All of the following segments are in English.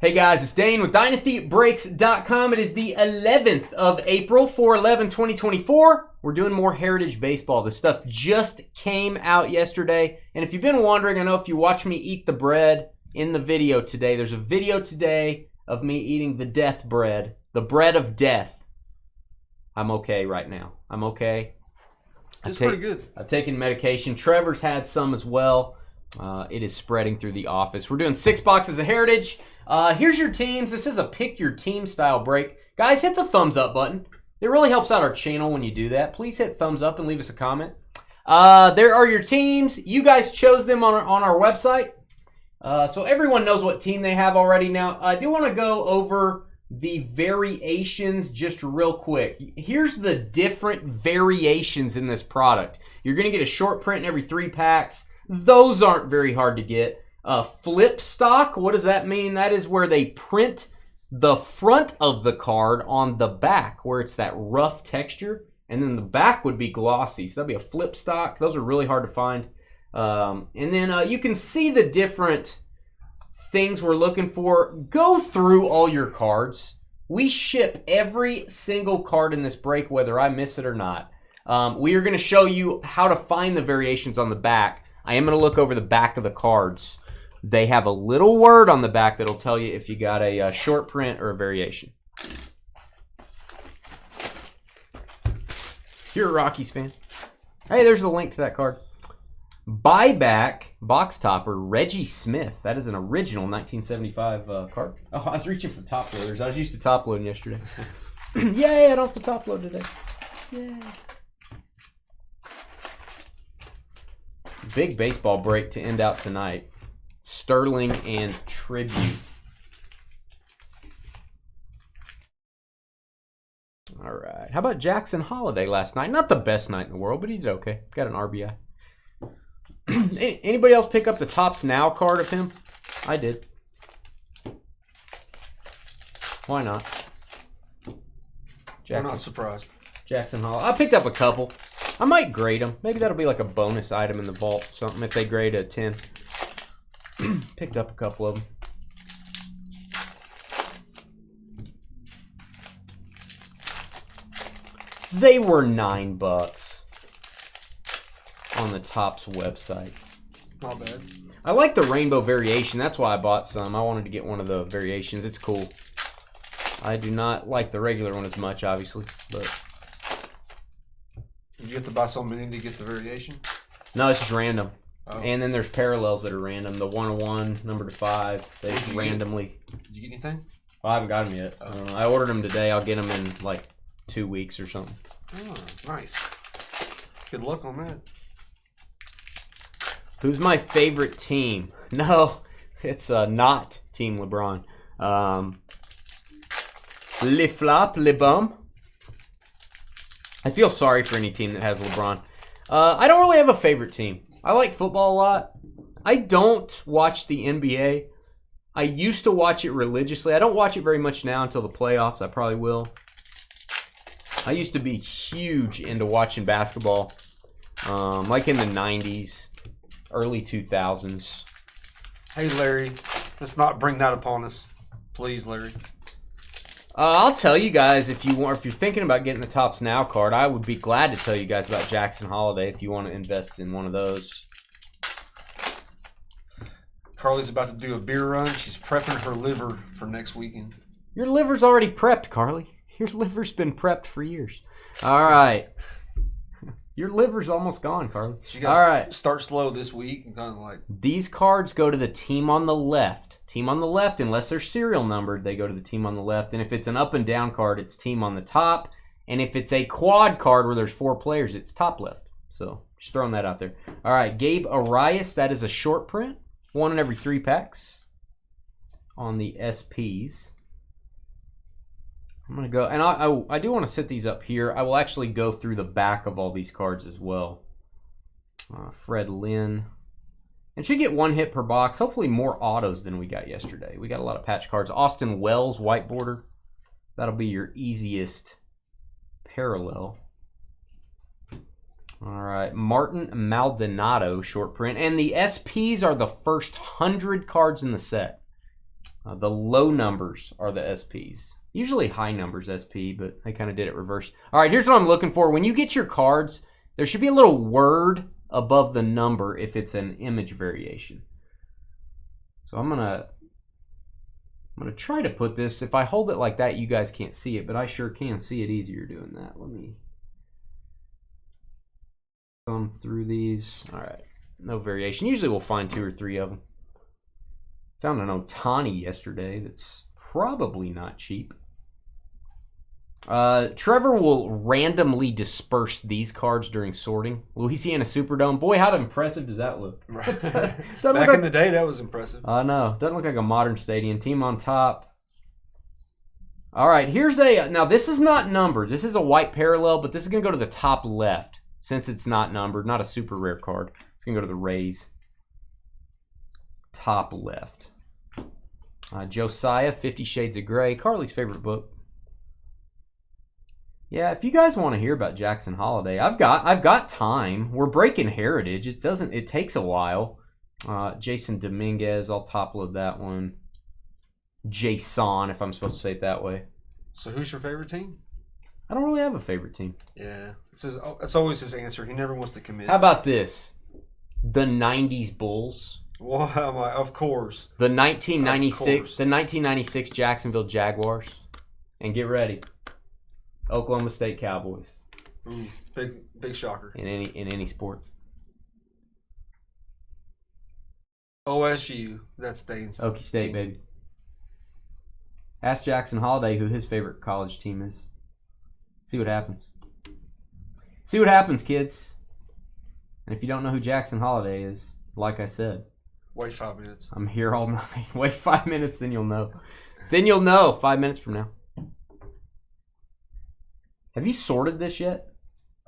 Hey guys, it's Dane with DynastyBreaks.com. It is the 11th of April, 4/11/2024. We're doing more Heritage Baseball. This stuff just came out yesterday. And if you've been wondering, I know if you watch me eat the bread in the video today, there's a video today of me eating the death bread, the bread of death. I'm okay right now. I'm okay. It's pretty good. I've taken medication. Trevor's had some as well. It is spreading through the office. We're doing 6 boxes of Heritage. Here's your teams. This is a pick your team style break. Guys, hit the thumbs up button. It really helps out our channel when you do that. Please hit thumbs up and leave us a comment. There are your teams. You guys chose them on our website. So everyone knows what team they have already. Now, I do want to go over the variations just real quick. Here's the different variations in this product. You're going to get a short print in every 3 packs. Those aren't very hard to get. Flip stock, what does that mean? That is where they print the front of the card on the back, where it's that rough texture, and then the back would be glossy. So that'd be a flip stock. Those are really hard to find. And then you can see the different things we're looking for. Go through all your cards. We ship every single card in this break, whether I miss it or not. We are going to show you how to find the variations on the back. I am going to look over the back of the cards. They have a little word on the back that'll tell you if you got a short print or a variation. You're a Rockies fan. Hey, there's the link to that card. Buyback box topper Reggie Smith. That is an original 1975 card. Oh, I was reaching for top loaders. I was used to top loading yesterday. Yay, I don't have to top load today. Yay. Big baseball break to end out tonight. Sterling and Tribute. All right. How about Jackson Holiday last night? Not the best night in the world, but he did okay. Got an RBI. Anybody else pick up the Topps Now card of him? I did. Why not? I'm not surprised. Jackson Holiday. I picked up a couple. I might grade them. Maybe that'll be like a bonus item in the vault. Something if they grade a 10. Picked up a couple of them. They were $9 on the Topps website. Not bad. I like the rainbow variation. That's why I bought some. I wanted to get one of the variations. It's cool. I do not like the regular one as much, obviously, but... Did you have to buy so many to get the variation? No, it's just random. Oh. And then there's parallels that are random. The 101, number to 5, they just randomly. Did you get anything? Well, I haven't got them yet. I ordered them today. I'll get them in like 2 weeks or something. Oh, nice. Good luck on that. Who's my favorite team? No, it's not Team LeBron. Le Flop, Le Bum. I feel sorry for any team that has LeBron. I don't really have a favorite team. I like football a lot. I don't watch the NBA. I used to watch it religiously. I don't watch it very much now until the playoffs. I probably will. I used to be huge into watching basketball, like in the 90s, early 2000s. Hey, Larry, let's not bring that upon us. Please, Larry. I'll tell you guys if you're thinking about getting the Topps Now card, I would be glad to tell you guys about Jackson Holiday if you want to invest in one of those. Carly's about to do a beer run. She's prepping her liver for next weekend. Your liver's already prepped, Carly. Your liver's been prepped for years. All right. Your liver's almost gone, Carly. All right. Start slow this week and kind of like. These cards go to the team on the left. Team on the left, unless they're serial numbered, they go to the team on the left. And if it's an up and down card, it's team on the top. And if it's a quad card where there's 4 players, it's top left. So just throwing that out there. All right, Gabe Arias, that is a short print. 1 in every 3 packs on the SPs. I'm going to go, and I do want to sit these up here. I will actually go through the back of all these cards as well. Fred Lynn. And should get 1 hit per box. Hopefully more autos than we got yesterday. We got a lot of patch cards. Austin Wells, white border. That'll be your easiest parallel. All right, Martin Maldonado, short print. And the SPs are the first 100 cards in the set. The low numbers are the SPs. Usually high numbers SP, but I kind of did it reverse. All right, here's what I'm looking for. When you get your cards, there should be a little word above the number if it's an image variation. So I'm gonna try to put this. If I hold it like that, you guys can't see it, but I sure can see it easier doing that. Let me thumb through these. All right, no variation. Usually we'll find 2 or 3 of them. Found an Otani yesterday that's probably not cheap. Trevor will randomly disperse these cards during sorting. Louisiana Superdome. Boy, how impressive does that look? Right. Back in the day, that was impressive. I know. Doesn't look like a modern stadium. Team on top. All right, here's a... Now, this is not numbered. This is a white parallel, but this is going to go to the top left since it's not numbered. Not a super rare card. It's going to go to the Rays. Top left. Josiah, 50 Shades of Grey. Carly's favorite book. Yeah, if you guys want to hear about Jackson Holiday, I've got time. We're breaking Heritage. It takes a while. Jason Dominguez, I'll top load that one. Jason, if I'm supposed to say it that way. So who's your favorite team? I don't really have a favorite team. Yeah, it's always his answer. He never wants to commit. How about this? The 90s Bulls. Well, of course. The 1996 Jacksonville Jaguars. And get ready. Oklahoma State Cowboys. Ooh, big shocker. In any sport. OSU, that stains. Okie State, baby. Ask Jackson Holiday who his favorite college team is. See what happens. See what happens, kids. And if you don't know who Jackson Holiday is, like I said, wait 5 minutes. I'm here all night. Wait 5 minutes, then you'll know. Then you'll know 5 minutes from now. Have you sorted this yet?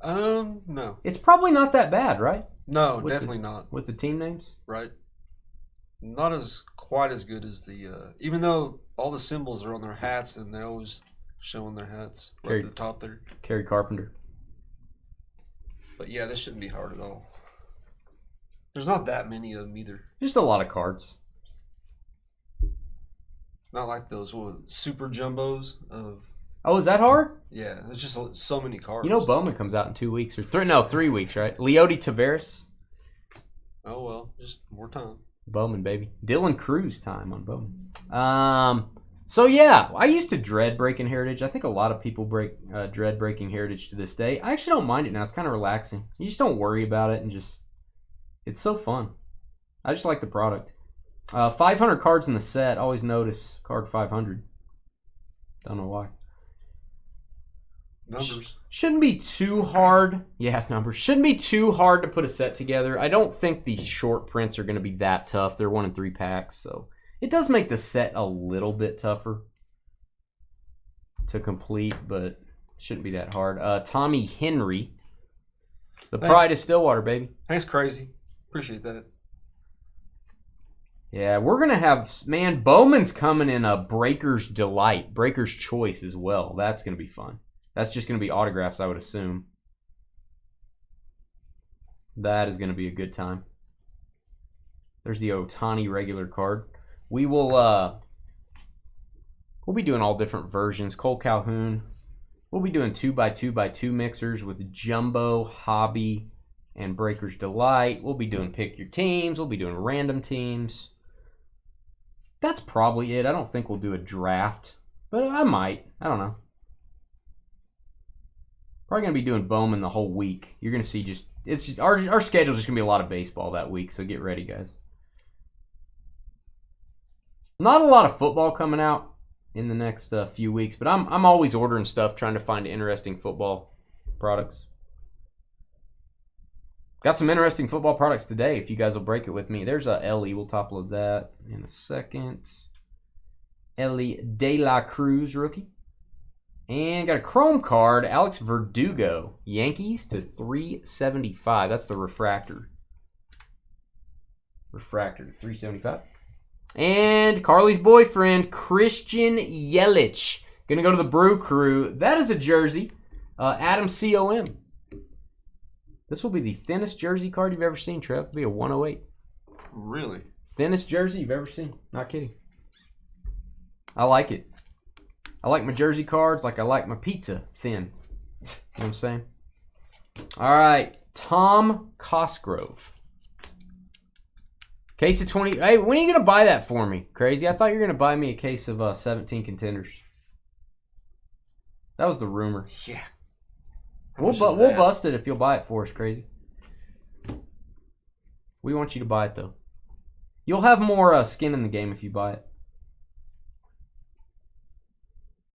No. It's probably not that bad, right? No, definitely not. With the team names? Right. Not quite as good as the, even though all the symbols are on their hats and they're always showing their hats right at the top there. Kerry Carpenter. But yeah, this shouldn't be hard at all. There's not that many of them either. Just a lot of cards. Not like those super jumbos of... Oh, is that hard? Yeah, there's just so many cards. You know Bowman comes out in 2 weeks. Or 3 weeks, right? Leody Taveras. Oh, well, just more time. Bowman, baby. Dylan Cruz time on Bowman. So, yeah, I used to dread breaking Heritage. I think a lot of people dread breaking Heritage to this day. I actually don't mind it now. It's kind of relaxing. You just don't worry about it and just... It's so fun. I just like the product. 500 cards in the set. Always notice card 500. Don't know why. Numbers. Shouldn't be too hard. Yeah, numbers. Shouldn't be too hard to put a set together. I don't think the short prints are going to be that tough. They're 1 in 3 packs, so it does make the set a little bit tougher to complete, but shouldn't be that hard. Tommy Henry. The pride of Stillwater, baby. Thanks, Crazy. Appreciate that. Yeah, we're going to have... Man, Bowman's coming in a Breaker's Delight. Breaker's Choice as well. That's going to be fun. That's just going to be autographs, I would assume. That is going to be a good time. There's the Otani regular card. We will... we'll be doing all different versions. Cole Calhoun. We'll be doing 2x2x2 mixers with Jumbo, Hobby, and Breaker's Delight. We'll be doing Pick Your Teams. We'll be doing random teams. That's probably it. I don't think we'll do a draft, but I might. I don't know. Probably going to be doing Bowman the whole week. You're going to see our schedule's just going to be a lot of baseball that week, so get ready, guys. Not a lot of football coming out in the next few weeks, but I'm always ordering stuff, trying to find interesting football products. Got some interesting football products today, if you guys will break it with me. There's a Ellie. We'll top load that in a second. Ellie De La Cruz rookie. And got a chrome card, Alex Verdugo. Yankees to 375. That's the refractor. Refractor to 375. And Carly's boyfriend, Christian Yelich. Going to go to the Brew Crew. That is a jersey. Adam COM. This will be the thinnest jersey card you've ever seen, Trev. It'll be a 108. Really? Thinnest jersey you've ever seen. Not kidding. I like it. I like my jersey cards like I like my pizza thin. You know what I'm saying? All right, Tom Cosgrove. Case of 20. Hey, when are you going to buy that for me? Crazy. I thought you were going to buy me a case of 17 contenders. That was the rumor. Yeah. We'll bust it if you'll buy it for us, Crazy. We want you to buy it, though. You'll have more skin in the game if you buy it.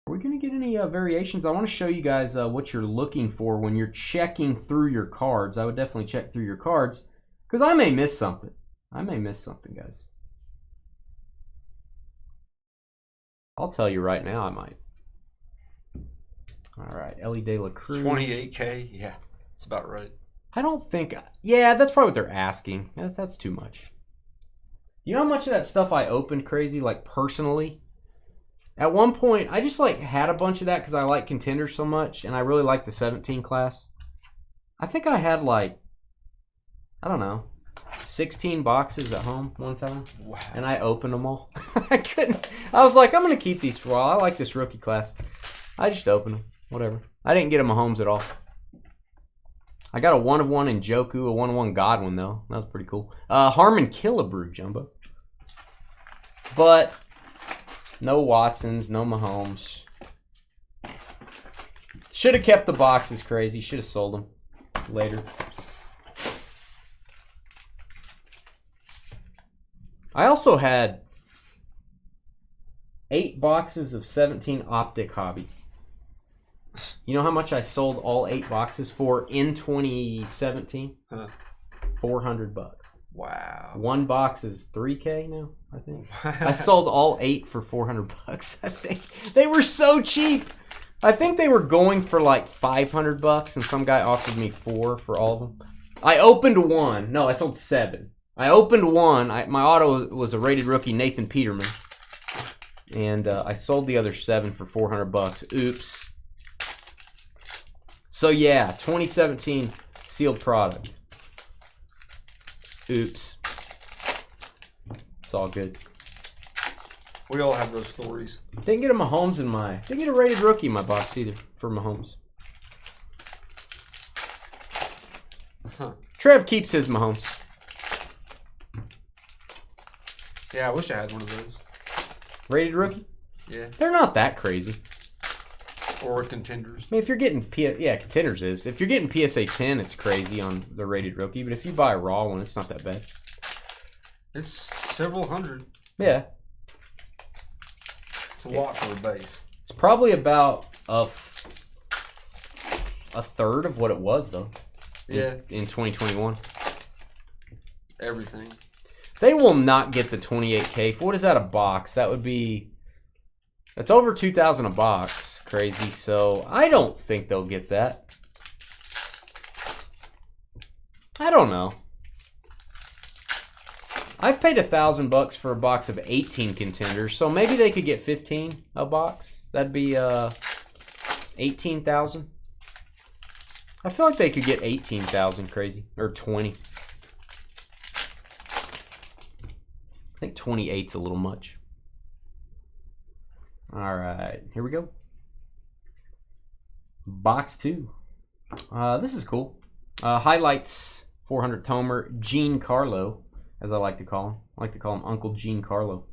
Are we going to get any variations? I want to show you guys what you're looking for when you're checking through your cards. I would definitely check through your cards because I may miss something. Guys. I'll tell you right now, I might. All right, Ellie De La Cruz. 28K? Yeah, that's about right. I don't think... Yeah, that's probably what they're asking. That's too much. You know how much of that stuff I opened, Crazy, like personally? At one point, I just like had a bunch of that because I like contenders so much, and I really like the 17 class. I think I had like, I don't know, 16 boxes at home one time. Wow. And I opened them all. I couldn't. I was like, I'm going to keep these for a while. I like this rookie class. I just opened them. Whatever. I didn't get them Mahomes at all. I got a 1/1 in Joku, a 1/1 Godwin, though. That was pretty cool. Harmon Killebrew, Jumbo. But no Watsons, no Mahomes. Should have kept the boxes, Crazy. Should have sold them later. I also had 8 boxes of 17 Optic Hobby. You know how much I sold all 8 boxes for in 2017? Huh. $400. Wow. One box is $3K now, I think. Wow. I sold all 8 for $400, I think. They were so cheap. I think they were going for like $500, and some guy offered me 4 for all of them. I opened one. No, I sold 7. I opened one. My auto was a rated rookie, Nathan Peterman. And I sold the other 7 for $400. Oops. So yeah, 2017 sealed product. Oops. It's all good. We all have those stories. Didn't get a Mahomes in my... Didn't get a rated rookie in my box either for Mahomes. Huh. Trev keeps his Mahomes. Yeah, I wish I had one of those. Rated rookie? Yeah. They're not that crazy. Or contenders. I mean, if you're getting... Yeah, contenders is. If you're getting PSA 10, it's crazy on the rated rookie. But if you buy a raw one, it's not that bad. It's several hundred. Yeah. It's a lot for a base. It's probably about a third of what it was, though. Yeah. In 2021. Everything. They will not get the 28K. For what is that a box? That would be... That's over $2,000 a box. Crazy. So I don't think they'll get that. I don't know. I've paid $1,000 for a box of 18 contenders, so maybe they could get 15 a box. That'd be 18,000. I feel like they could get 18,000, Crazy, or 20. I think 28's a little much. All right, here we go. Box 2. This is cool. Highlights 400 Tomer Giancarlo, as I like to call him. I like to call him Uncle Giancarlo.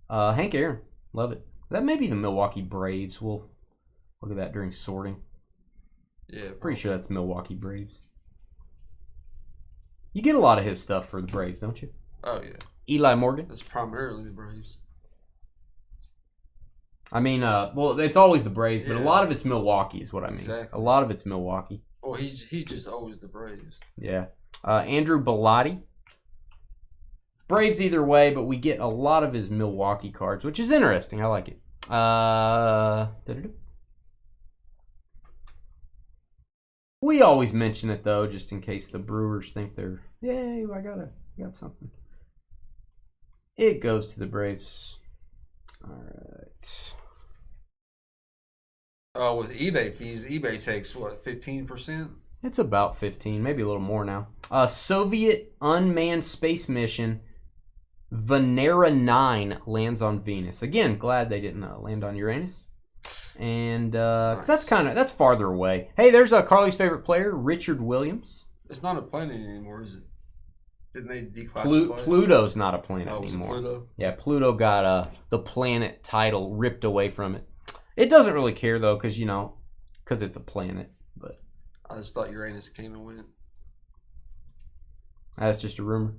Hank Aaron, love it. That may be the Milwaukee Braves. We'll look at that during sorting. Yeah, pretty sure that's Milwaukee Braves. You get a lot of his stuff for the Braves, don't you? Oh yeah. Eli Morgan. That's primarily the Braves. I mean, well, it's always the Braves, but a lot of it's Milwaukee is what I mean. Exactly. A lot of it's Milwaukee. Well, he's just always the Braves. Yeah. Andrew Bellotti. Braves either way, but we get a lot of his Milwaukee cards, which is interesting. I like it. We always mention it, though, just in case the Brewers think they're, yay, I got something. It goes to the Braves. All right. Oh, with eBay fees, eBay takes, what, 15%? It's about 15, maybe a little more now. Soviet unmanned space mission, Venera 9 lands on Venus. Again, glad they didn't land on Uranus. And because that's farther away. Hey, there's Carly's favorite player, Richard Williams. It's not a planet anymore, is it? Didn't they declassify Pluto's not a planet was it anymore. Pluto? Yeah, Pluto got the planet title ripped away from it. It doesn't really care though, because it's a planet. But I just thought Uranus came and went. That's just a rumor.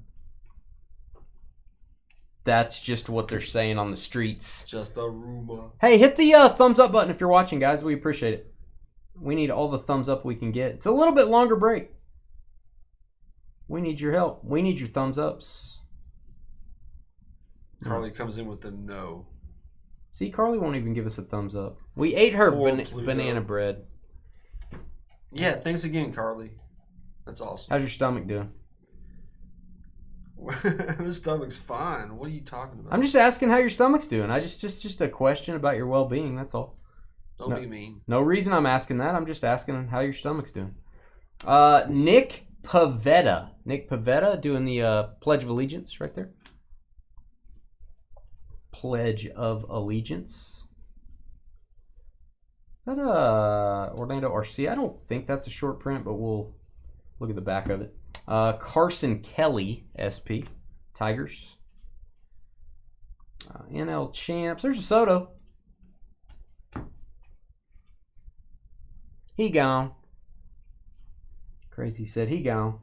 That's just what they're saying on the streets. Just a rumor. Hey, hit the thumbs up button if you're watching, guys. We appreciate it. We need all the thumbs up we can get. It's a little bit longer break. We need your help. We need your thumbs ups. Carly comes in with the no. See, Carly won't even give us a thumbs up. We ate her banana bread. Yeah, thanks again, Carly. That's awesome. How's your stomach doing? My stomach's fine. What are you talking about? I'm just asking how your stomach's doing. I just a question about your well-being. That's all. Don't be mean. No reason I'm asking that. I'm just asking how your stomach's doing. Nick Pavetta. Nick Pavetta doing the Pledge of Allegiance right there. Pledge of Allegiance. Is that Orlando RC? I don't think that's a short print, but we'll look at the back of it. Carson Kelly, SP, Tigers. NL Champs. There's a Soto. He gone. Crazy said he gone.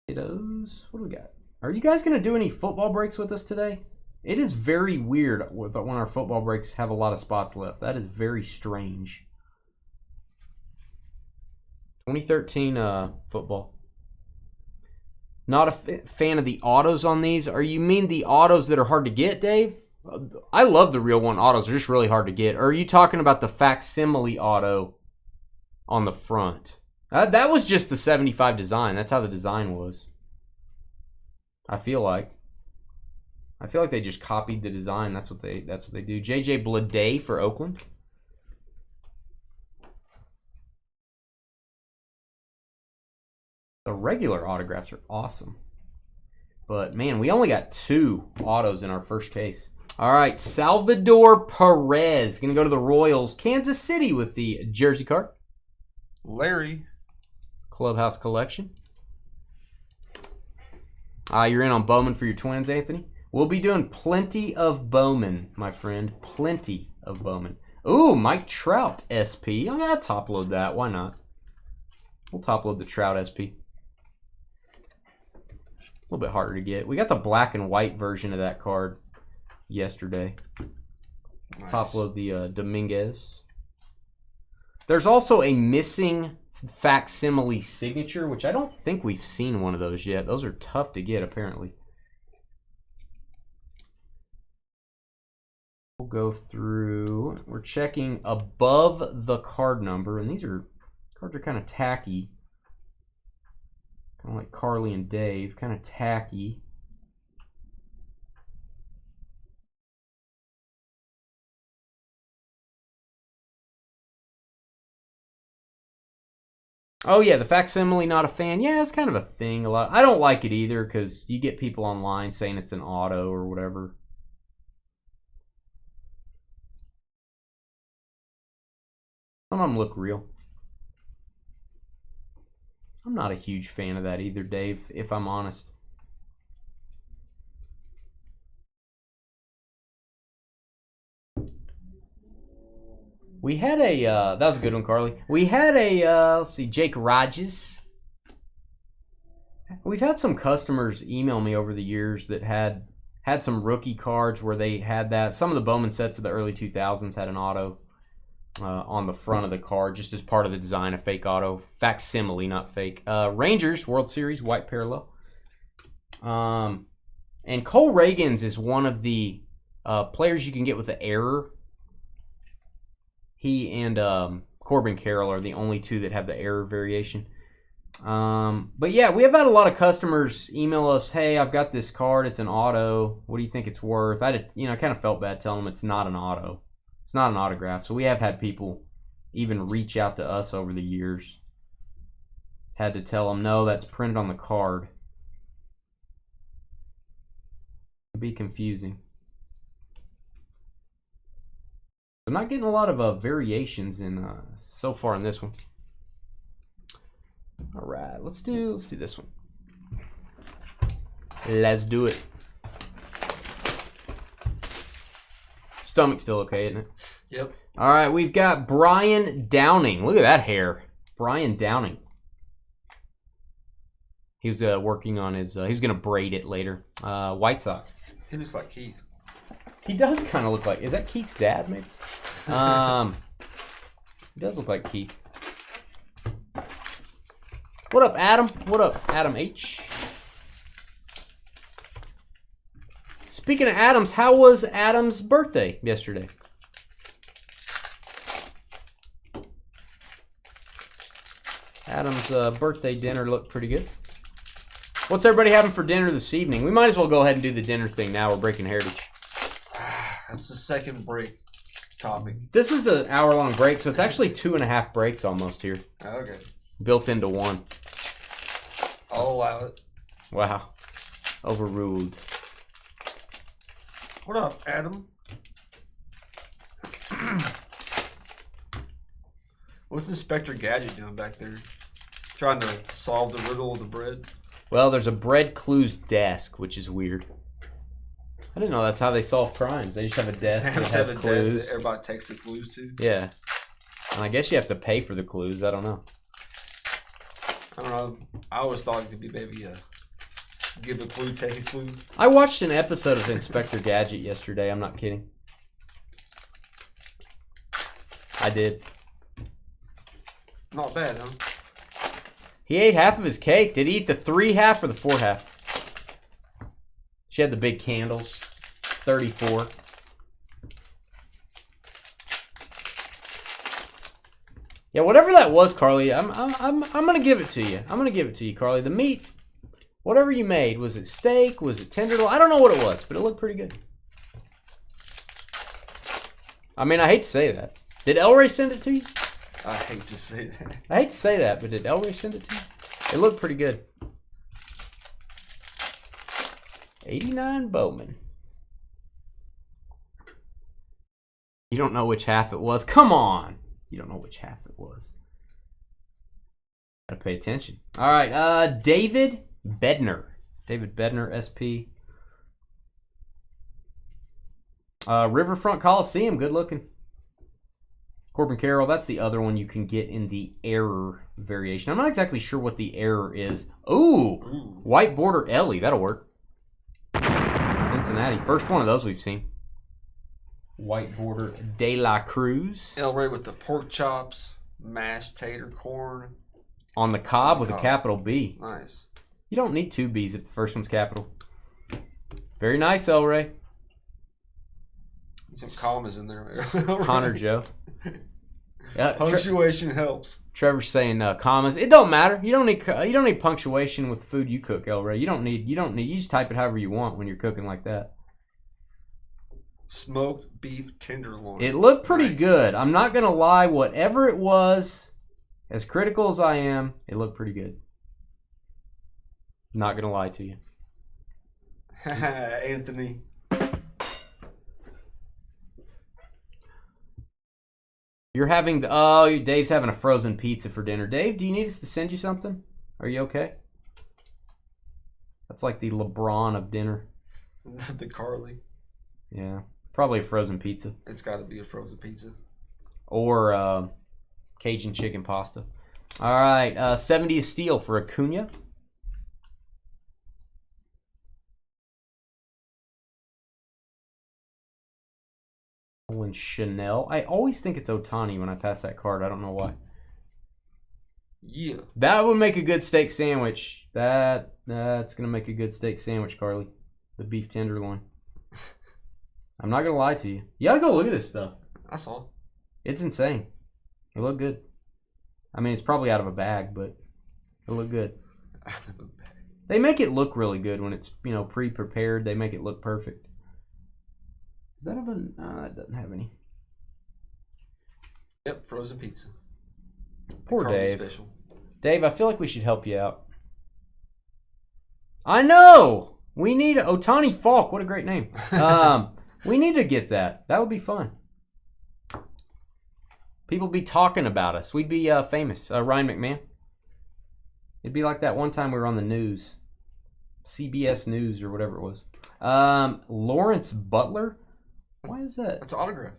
What do we got? Are you guys going to do any football breaks with us today? It is very weird when our football breaks have a lot of spots left. That is very strange. 2013 football. Not a fan of the autos on these. Are you mean the autos that are hard to get, Dave? I love the real one autos. They're just really hard to get. Or are you talking about the facsimile auto on the front? That was just the 75 design. That's how the design was. I feel like they just copied the design. That's what they do. JJ Bleday for Oakland. The regular autographs are awesome. But man, we only got 2 autos in our first case. All right, Salvador Perez gonna go to the Royals. Kansas City with the jersey card. Larry. Clubhouse collection. You're in on Bowman for your Twins, Anthony. We'll be doing plenty of Bowman, my friend. Plenty of Bowman. Ooh, Mike Trout SP. I'm going to top load that. Why not? We'll top load the Trout SP. A little bit harder to get. We got the black and white version of that card yesterday. Let's top load the Dominguez. There's also a missing facsimile signature, which I don't think we've seen one of those yet. Those are tough to get, apparently. We'll go through. We're checking above the card number, and these cards are kind of tacky. Kind of like Carly and Dave, kind of tacky. Oh yeah, the facsimile, not a fan. Yeah, it's kind of a thing a lot. I don't like it either because you get people online saying it's an auto or whatever. Some of them look real. I'm not a huge fan of that either, Dave, if I'm honest. We had a, that was a good one, Carly. We had a, let's see, Jake Rogers. We've had some customers email me over the years that had some rookie cards where they had that. Some of the Bowman sets of the early 2000s had an auto on the front of the card, just as part of the design, a fake auto. Facsimile, not fake. Rangers, World Series, white parallel. And Cole Reagans is one of the players you can get with the error. He and Corbin Carroll are the only 2 that have the error variation. But yeah, we have had a lot of customers email us, hey, I've got this card, it's an auto. What do you think it's worth? I kind of felt bad telling them it's not an auto. It's not an autograph. So we have had people even reach out to us over the years. Had to tell him, no, that's printed on the card. It'd be confusing. I'm not getting a lot of variations in so far in this one. All right, let's do this one. Let's do it. Stomach's still okay, isn't it? Yep. All right, we've got Brian Downing. Look at that hair. Brian Downing. He was working on his, he was going to braid it later. White Sox. He looks like Keith. He does kind of look like, is that Keith's dad, maybe? He does look like Keith. What up, Adam? What up, Adam H? Speaking of Adams, how was Adam's birthday yesterday? Adam's birthday dinner looked pretty good. What's everybody having for dinner this evening? We might as well go ahead and do the dinner thing now. We're breaking heritage. That's the second break topic. This is an hour-long break, so it's actually 2.5 breaks almost here. Okay. Built into one. I'll allow it. Wow. Overruled. What up, Adam? What's Inspector Gadget doing back there? Trying to solve the riddle of the bread? Well, there's a bread clues desk, which is weird. I didn't know that's how they solve crimes. They just have a desk that has clues. Desk that everybody takes the clues to? Yeah. And I guess you have to pay for the clues. I don't know. I don't know. I always thought it could be maybe give a clue, take a clue. I watched an episode of Inspector Gadget yesterday. I'm not kidding. I did. Not bad, huh? He ate half of his cake. Did he eat the 3 half or the 4 half? She had the big candles. 34. Yeah, whatever that was, Carly, I'm gonna give it to you. I'm gonna give it to you, Carly. The meat, whatever you made, was it steak? Was it tenderloin? I don't know what it was, but it looked pretty good. I mean, I hate to say that. Did Elray send it to you? I hate to say that. I hate to say that, but did Elray send it to you? It looked pretty good. 89 Bowman. You don't know which half it was? Come on. You don't know which half it was. Gotta pay attention. All right, David Bednar. David Bednar, SP. Riverfront Coliseum, good looking. Corbin Carroll, that's the other one you can get in the error variation. I'm not exactly sure what the error is. Ooh. White border Ellie, that'll work. Cincinnati, first one of those we've seen. White border De La Cruz. Elray with the pork chops, mashed tater corn. On the cob with a capital B. Nice. You don't need 2 B's if the first one's capital. Very nice, Elray. Some commas in there. Connor Joe. Punctuation helps. Trevor's saying commas. It don't matter. You don't need punctuation with food you cook, Elray. You don't need. You just type it however you want when you're cooking like that. Smoked beef tenderloin. It looked pretty good. I'm not gonna lie. Whatever it was, as critical as I am, it looked pretty good. Not gonna lie to you. Anthony. You're having Dave's having a frozen pizza for dinner. Dave, do you need us to send you something? Are you okay? That's like the LeBron of dinner. The Carly. Yeah, probably a frozen pizza. It's got to be a frozen pizza. Or Cajun chicken pasta. All right, 70 is steel for Acuna. Chanel. I always think it's Otani when I pass that card. I don't know why. Yeah. That would make a good steak sandwich. That's going to make a good steak sandwich, Carly. The beef tenderloin. I'm not going to lie to you. You got to go look at this stuff. I saw. It's insane. It looked good. I mean, it's probably out of a bag, but it looked good. Out of a bag. They make it look really good when it's, pre-prepared. They make it look perfect. Does that have a... it doesn't have any. Yep, frozen pizza. Poor Dave. Special. Dave, I feel like we should help you out. I know! We need Otani Falk. What a great name. We need to get that. That would be fun. People be talking about us. We'd be famous. Ryan McMahon. It'd be like that one time we were on the news. CBS News or whatever it was. Lawrence Butler? Why is that? It's an autograph.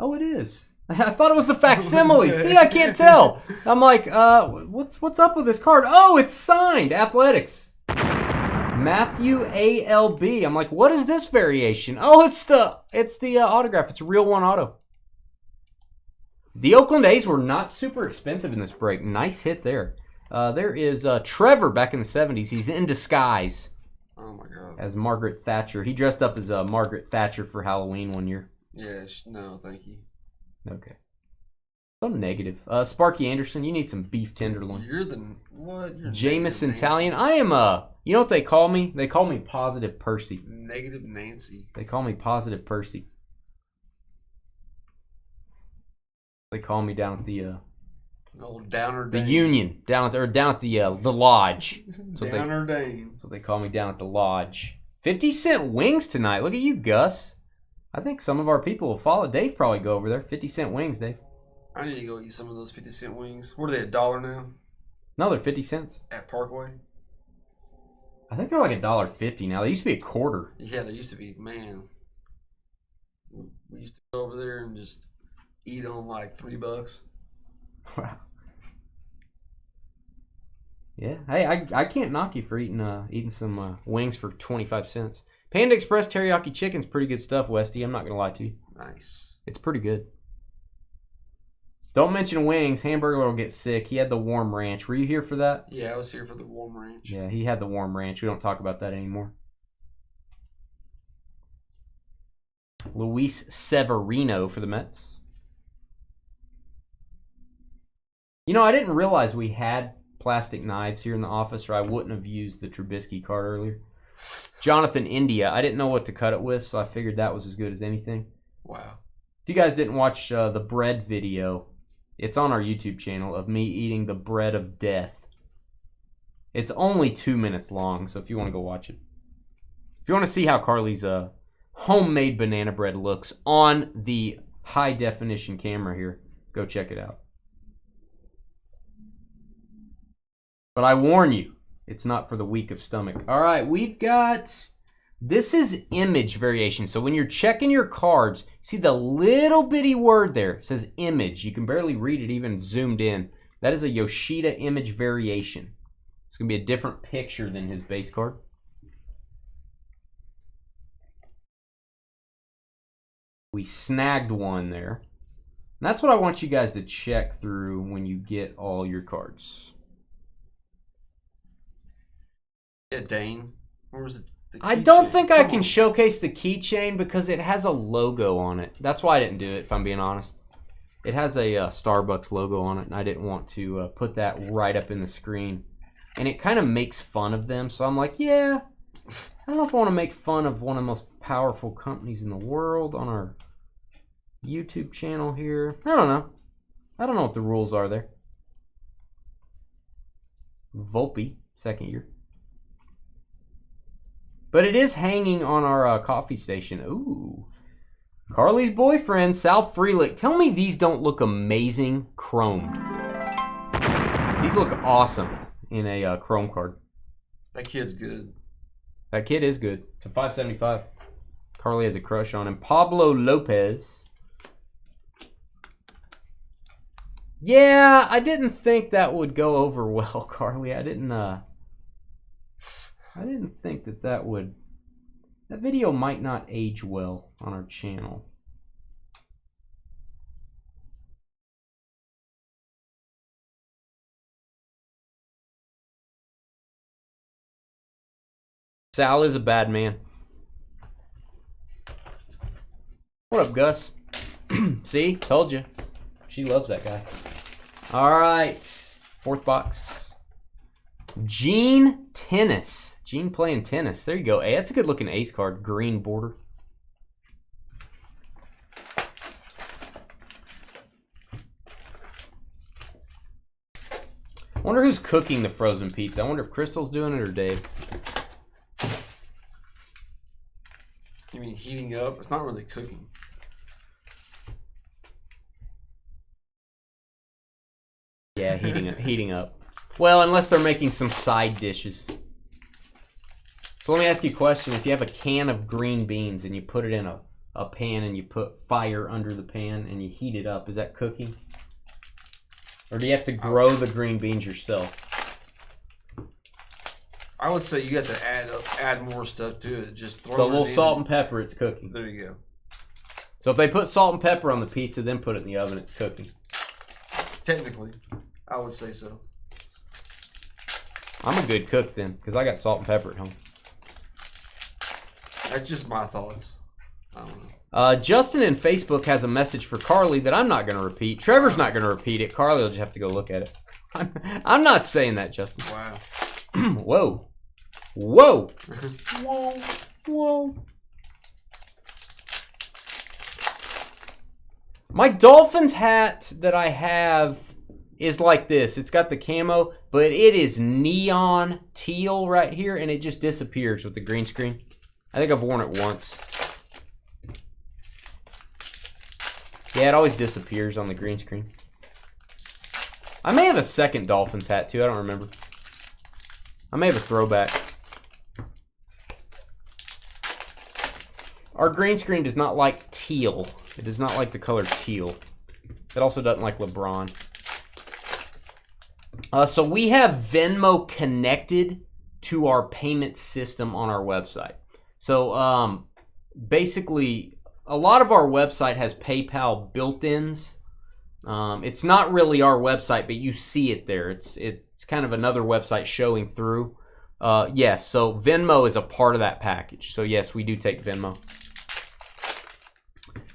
Oh, it is. I thought it was the facsimile. See, I can't tell. I'm like, what's up with this card? Oh, it's signed. Athletics. Matthew A.L.B. I'm like, what is this variation? Oh, it's the autograph. It's a real one auto. The Oakland A's were not super expensive in this break. Nice hit there. There is Trevor back in the 70s. He's in disguise. Oh, my God. As Margaret Thatcher. He dressed up as Margaret Thatcher for Halloween one year. Yeah, no, thank you. Okay. So negative. Sparky Anderson, you need some beef tenderloin. You're the what? You're Jameson Nancy. Italian. I am you know what they call me? They call me Positive Percy. Negative Nancy. They call me Positive Percy. They call me down at the Old Downer the Dame. Union, down at the lodge. Downer Dame. That's what they call me down at the lodge. 50-cent wings tonight. Look at you, Gus. I think some of our people will follow. Dave probably go over there. 50-cent wings, Dave. I need to go eat some of those 50-cent wings. What are they, $1 now? No, they're 50 cents. At Parkway? I think they're like $1.50 now. They used to be a quarter. Yeah, they used to be. Man. We used to go over there and just eat on like $3. Wow. Yeah. Hey, I can't knock you for eating some wings for 25 cents. Panda Express teriyaki chicken's pretty good stuff, Westy. I'm not going to lie to you. Nice. It's pretty good. Don't mention wings. Hamburger will get sick. He had the warm ranch. Were you here for that? Yeah, I was here for the warm ranch. Yeah, he had the warm ranch. We don't talk about that anymore. Luis Severino for the Mets. You know, I didn't realize we had plastic knives here in the office, or I wouldn't have used the Trubisky card earlier. Jonathan India. I didn't know what to cut it with, so I figured that was as good as anything. Wow. If you guys didn't watch the bread video, it's on our YouTube channel of me eating the bread of death. It's only 2 minutes long, so if you want to go watch it. If you want to see how Carly's homemade banana bread looks on the high definition camera here, go check it out. But I warn you, it's not for the weak of stomach. All right, we've got... This is image variation. So when you're checking your cards, see the little bitty word there. It says image. You can barely read it even zoomed in. That is a Yoshida image variation. It's going to be a different picture than his base card. We snagged one there. And that's what I want you guys to check through when you get all your cards. Yeah, Dane. Where was it? I don't think I can showcase the keychain because it has a logo on it. That's why I didn't do it, if I'm being honest. It has a Starbucks logo on it, and I didn't want to put that right up in the screen. And it kind of makes fun of them, so I'm like, yeah, I don't know if I want to make fun of one of the most powerful companies in the world on our YouTube channel here. I don't know. I don't know what the rules are there. Volpe, second year. But it is hanging on our coffee station. Ooh. Carly's boyfriend, Sal Frelick. Tell me these don't look amazing chromed. These look awesome in a chrome card. That kid's good. That kid is good. To $5.75. Carly has a crush on him. Pablo Lopez. Yeah, I didn't think that would go over well, Carly. I didn't think that would... That video might not age well on our channel. Sal is a bad man. What up, Gus? See? Told you. She loves that guy. All right. Fourth box. Gene Tennis. Gene playing tennis. There you go. Hey, that's a good looking ace card. Green border. Wonder who's cooking the frozen pizza. I wonder if Crystal's doing it or Dave. You mean heating up? It's not really cooking. Yeah, heating up. Well, unless they're making some side dishes. So let me ask you a question. If you have a can of green beans and you put it in a pan and you put fire under the pan and you heat it up, is that cooking? Or do you have to grow the green beans yourself? I would say you have to add more stuff to it. Just throw so a little salt and pepper, it's cooking. There you go. So if they put salt and pepper on the pizza, then put it in the oven, it's cooking. Technically, I would say so. I'm a good cook then, because I got salt and pepper at home. That's just my thoughts. I don't know. Justin in Facebook has a message for Carly that I'm not going to repeat. Trevor's not going to repeat it. Carly will just have to go look at it. I'm not saying that, Justin. Wow. Whoa. Whoa. Whoa. Whoa. My Dolphins hat that I have is like this. It's got the camo, but it is neon teal right here, and it just disappears with the green screen. I think I've worn it once. Yeah, it always disappears on the green screen. I may have a second Dolphins hat, too. I don't remember. I may have a throwback. Our green screen does not like teal. It does not like the color teal. It also doesn't like LeBron. So we have Venmo connected to our payment system on our website. So basically, a lot of our website has PayPal built-ins. It's not really our website, but you see it there. It's kind of another website showing through. Yes, so Venmo is a part of that package. So yes, we do take Venmo.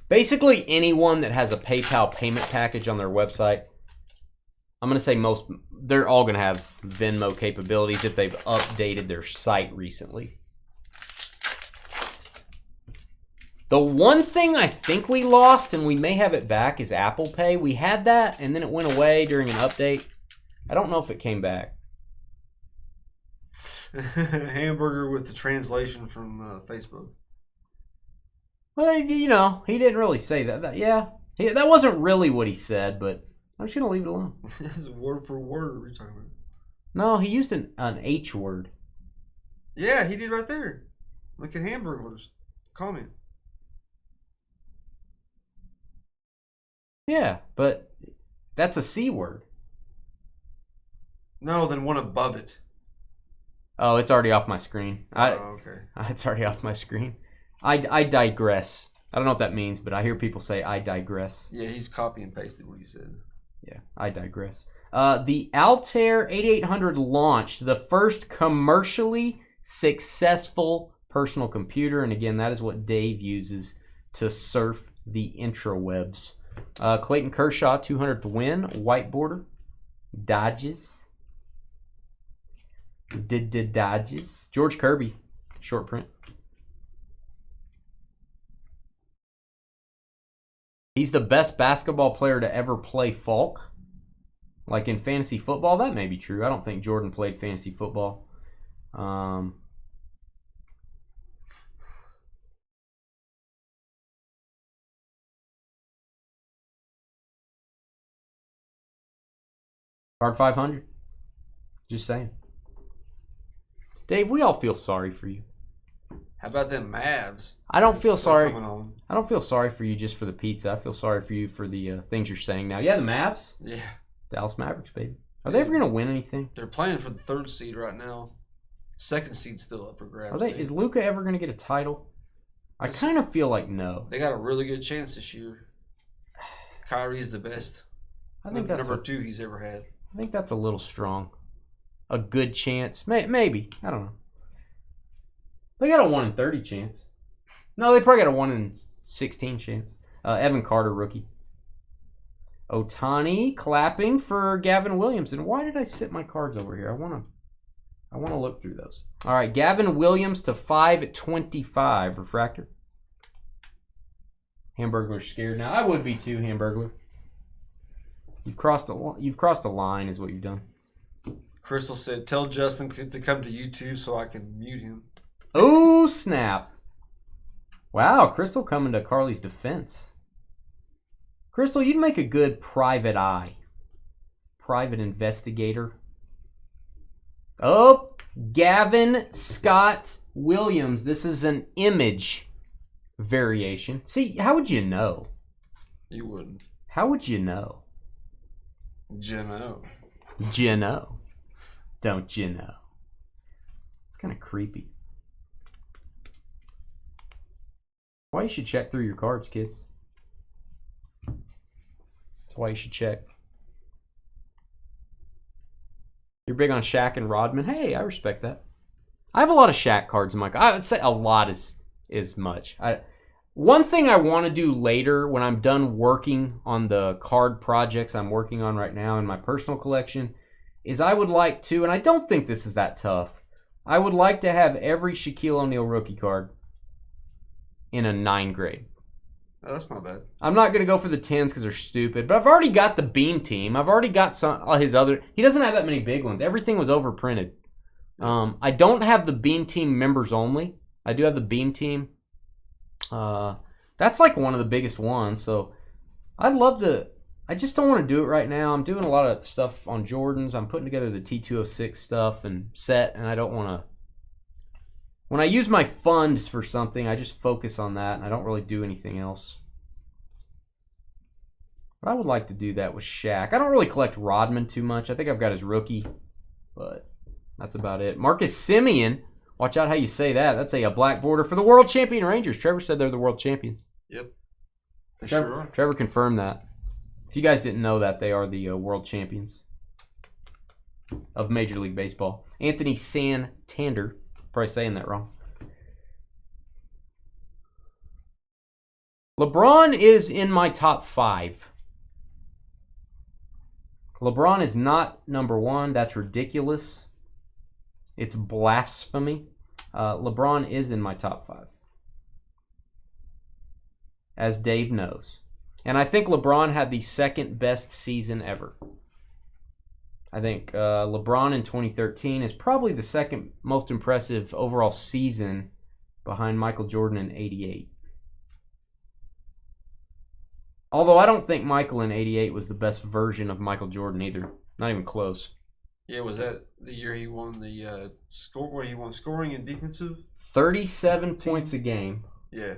Basically, anyone that has a PayPal payment package on their website, I'm going to say they're all going to have Venmo capabilities if they've updated their site recently. The one thing I think we lost, and we may have it back, is Apple Pay. We had that, and then it went away during an update. I don't know if it came back. Hamburger with the translation from Facebook. Well, you know, he didn't really say that. Yeah, that wasn't really what he said, but I'm just going to leave it alone. It's word for word. What are you talking about? No, he used an H word. Yeah, he did right there. Look at hamburgers. Comment. Yeah, but that's a C word. No, then one above it. Oh, it's already off my screen. Okay. It's already off my screen. I digress. I don't know what that means, but I hear people say I digress. Yeah, he's copy and pasted what he said. Yeah, I digress. The Altair 8800 launched, the first commercially successful personal computer, and again, that is what Dave uses to surf the intrawebs. Clayton Kershaw, 200th win, white border. Dodges. Dodges. George Kirby, short print. He's the best basketball player to ever play Falk. Like in fantasy football, that may be true. I don't think Jordan played fantasy football. Card 500. Just saying. Dave, we all feel sorry for you. How about them Mavs? I don't feel sorry. Coming on. I don't feel sorry for you just for the pizza. I feel sorry for you for the things you're saying now. Yeah, the Mavs. Yeah. Dallas Mavericks, baby. Are they ever going to win anything? They're playing for the 3rd seed right now. 2nd seed's still up for grabs. Is Luka ever going to get a title? I kind of feel like no. They got a really good chance this year. Kyrie's the best. I think number 2 he's ever had. I think that's a little strong. A good chance. Maybe. I don't know. They got a 1 in 30 chance. No, they probably got a 1 in 16 chance. Evan Carter, rookie. Otani clapping for Gavin Williams. And why did I sit my cards over here? I want to look through those. All right, Gavin Williams to 525 refractor. Hamburglar's scared now. I would be too, Hamburglar. You've crossed a line is what you've done. Crystal said, "Tell Justin to come to YouTube so I can mute him." Oh, snap. Wow, Crystal coming to Carly's defense. Crystal, you'd make a good private eye. Private investigator. Oh, Gavin Scott Williams. This is an image variation. See, how would you know? You wouldn't. How would you know? Geno. Geno. Don't you know? It's kind of creepy. Why you should check through your cards, kids. That's why you should check. You're big on Shaq and Rodman. Hey, I respect that. I have a lot of Shaq cards in my... I would say a lot is much. One thing I want to do later when I'm done working on the card projects I'm working on right now in my personal collection is I would like to, and I don't think this is that tough, I would like to have every Shaquille O'Neal rookie card in a 9 grade. Oh, that's not bad. I'm not going to go for the 10s because they're stupid, but I've already got the Beam Team. I've already got some his other... He doesn't have that many big ones. Everything was overprinted. I don't have the Beam Team members only. I do have the Beam Team. That's like one of the biggest ones, so I'd love to... I just don't want to do it right now. I'm doing a lot of stuff on Jordans. I'm putting together the T206 stuff and set, and I don't want to... When I use my funds for something, I just focus on that, and I don't really do anything else. But I would like to do that with Shaq. I don't really collect Rodman too much. I think I've got his rookie, but that's about it. Marcus Simeon. Watch out how you say that. That's a black border for the world champion Rangers. Trevor said they're the world champions. Yep. Trevor confirmed that. If you guys didn't know that, they are the world champions of Major League Baseball. Anthony Santander. Probably saying that wrong. LeBron is in my top 5. LeBron is not number 1. That's ridiculous. It's blasphemy. LeBron is in my top 5. As Dave knows. And I think LeBron had the second best season ever. I think LeBron in 2013 is probably the second most impressive overall season behind Michael Jordan in 88. Although I don't think Michael in 88 was the best version of Michael Jordan either. Not even close. Yeah, was that the year he won the score? Where he won scoring and defensive? 37 points a game. Yeah.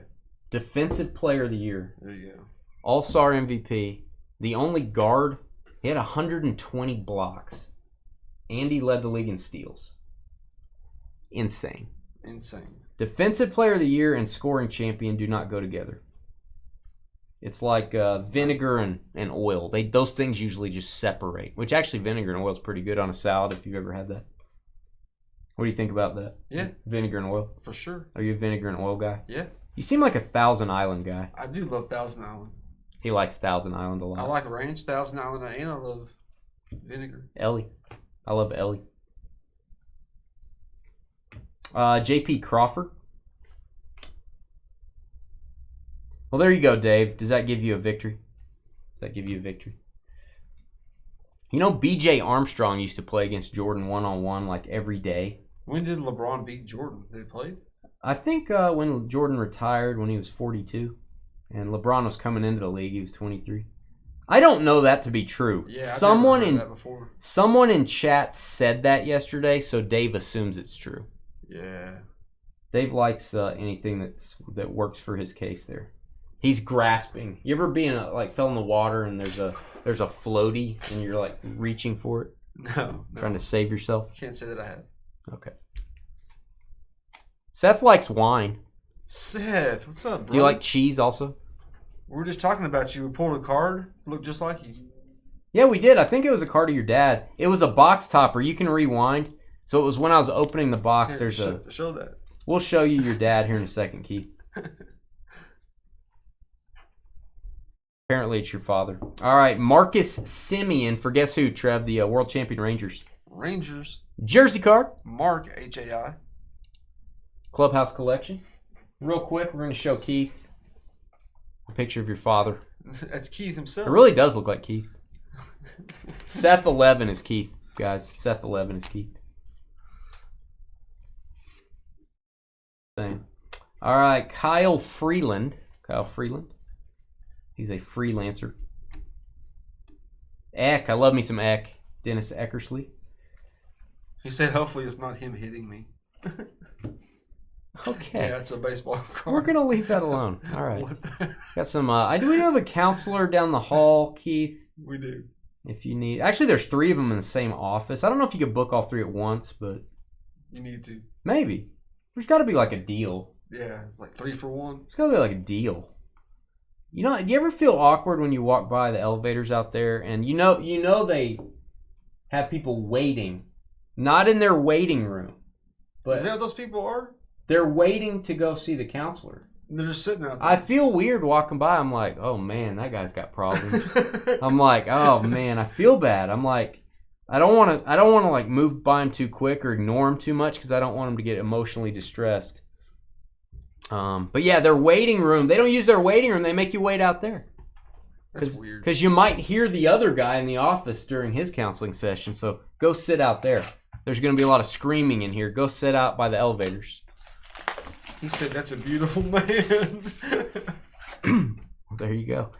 Defensive Player of the Year. There you go. All-Star MVP. The only guard. He had 120 blocks. And he led the league in steals. Insane. Defensive Player of the Year and scoring champion do not go together. It's like vinegar and oil. Those things usually just separate. Which actually vinegar and oil is pretty good on a salad if you've ever had that. What do you think about that? Yeah. Vinegar and oil? For sure. Are you a vinegar and oil guy? Yeah. You seem like a Thousand Island guy. I do love Thousand Island. He likes Thousand Island a lot. I like ranch, Thousand Island, and I love vinegar. Ellie. I love Ellie. J.P. Crawford. Well, there you go, Dave. Does that give you a victory? You know, B.J. Armstrong used to play against Jordan one-on-one like every day. When did LeBron beat Jordan? Did they play? I think when Jordan retired when he was 42. And LeBron was coming into the league. He was 23. I don't know that to be true. Yeah, someone I've never heard that before. Someone in chat said that yesterday, so Dave assumes it's true. Yeah. Dave likes anything that works for his case there. He's grasping. You ever fell in the water and there's a floaty and you're like reaching for it? No. Trying to save yourself? Can't say that I have. Okay. Seth likes wine. Seth, what's up, bro? Do you like cheese also? We were just talking about you. We pulled a card. Looked just like you. Yeah, we did. I think it was a card of your dad. It was a box topper. You can rewind. So it was when I was opening the box. Here, show that. We'll show you your dad here in a second, Keith. Apparently it's your father. All right, Marcus Simeon for guess who, Trev? The world champion Rangers. Rangers. Jersey card. Mark, H-A-I. Clubhouse collection. Real quick, we're going to show Keith a picture of your father. That's Keith himself. It really does look like Keith. Seth 11 is Keith. guys. Seth 11 is Keith. Same. All right, Kyle Freeland. He's a freelancer. Eck, I love me some Eck. Dennis Eckersley. He said, hopefully it's not him hitting me. Okay. Yeah, that's a baseball card. We're going to leave that alone. All right. Got some, do we have a counselor down the hall, Keith? We do. If you need. Actually, there's 3 of them in the same office. I don't know if you could book all 3 at once, but. You need to. Maybe. There's got to be like a deal. Yeah, it's like 3 for 1. There's got to be like a deal. You know, do you ever feel awkward when you walk by the elevators out there and you know they have people waiting, not in their waiting room, but is that what those people are? They're waiting to go see the counselor. They're just sitting out there. I feel weird walking by. I'm like, oh man, that guy's got problems. I'm like, oh man, I feel bad. I'm like, I don't want to like move by him too quick or ignore him too much because I don't want him to get emotionally distressed. But yeah, their waiting room. They don't use their waiting room. They make you wait out there. That's weird. Because you might hear the other guy in the office during his counseling session. So go sit out there. There's going to be a lot of screaming in here. Go sit out by the elevators. He said, "That's a beautiful man." There you go.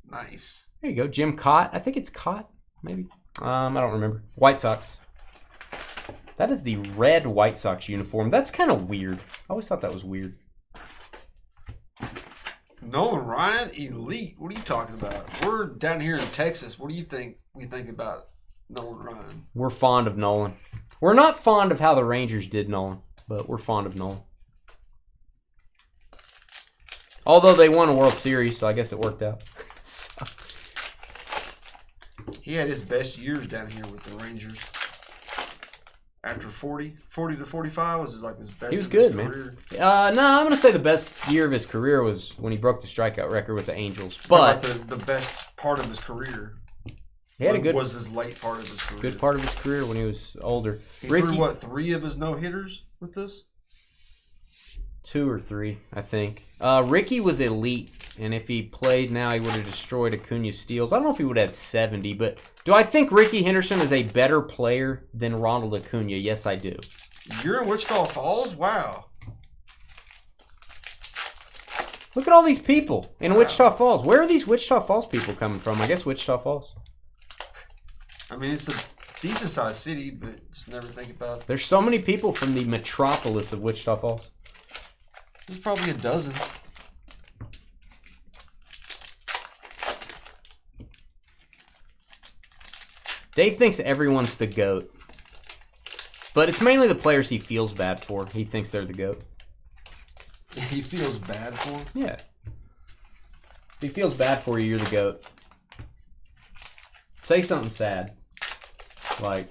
Nice. There you go. Jim Cott. I think it's Cott, maybe. I don't remember. White Sox. That is the red White Sox uniform. That's kind of weird. I always thought that was weird. Nolan Ryan, elite. What are you talking about? We're down here in Texas. What do you think we think about Nolan Ryan? We're fond of Nolan. We're not fond of how the Rangers did Nolan, but we're fond of Nolan. Although they won a World Series, so I guess it worked out. He had his best years down here with the Rangers. After 40 to 45 was his best. He was good, of his man. career. No, I'm gonna say the best year of his career was when he broke the strikeout record with the Angels. But But the best part of his career he had a good was his late part of his career. good part of his career when he was older. He Ricky, threw 3 of his no-hitters with this? 2 or 3, I think. Ricky was elite, and if he played now, he would have destroyed Acuna's steals. I don't know if he would have had 70, but do I think Ricky Henderson is a better player than Ronald Acuna? Yes, I do. You're in Wichita Falls? Wow. Look at all these people in Wichita Falls. Where are these Wichita Falls people coming from? I guess Wichita Falls. I mean, it's a decent-sized city, but just never think about... There's so many people from the metropolis of Wichita Falls. There's probably a dozen. Dave thinks everyone's the GOAT. But it's mainly the players he feels bad for. He thinks they're the GOAT. He feels bad for him? Yeah. If he feels bad for you, you're the GOAT. Say something sad. Like,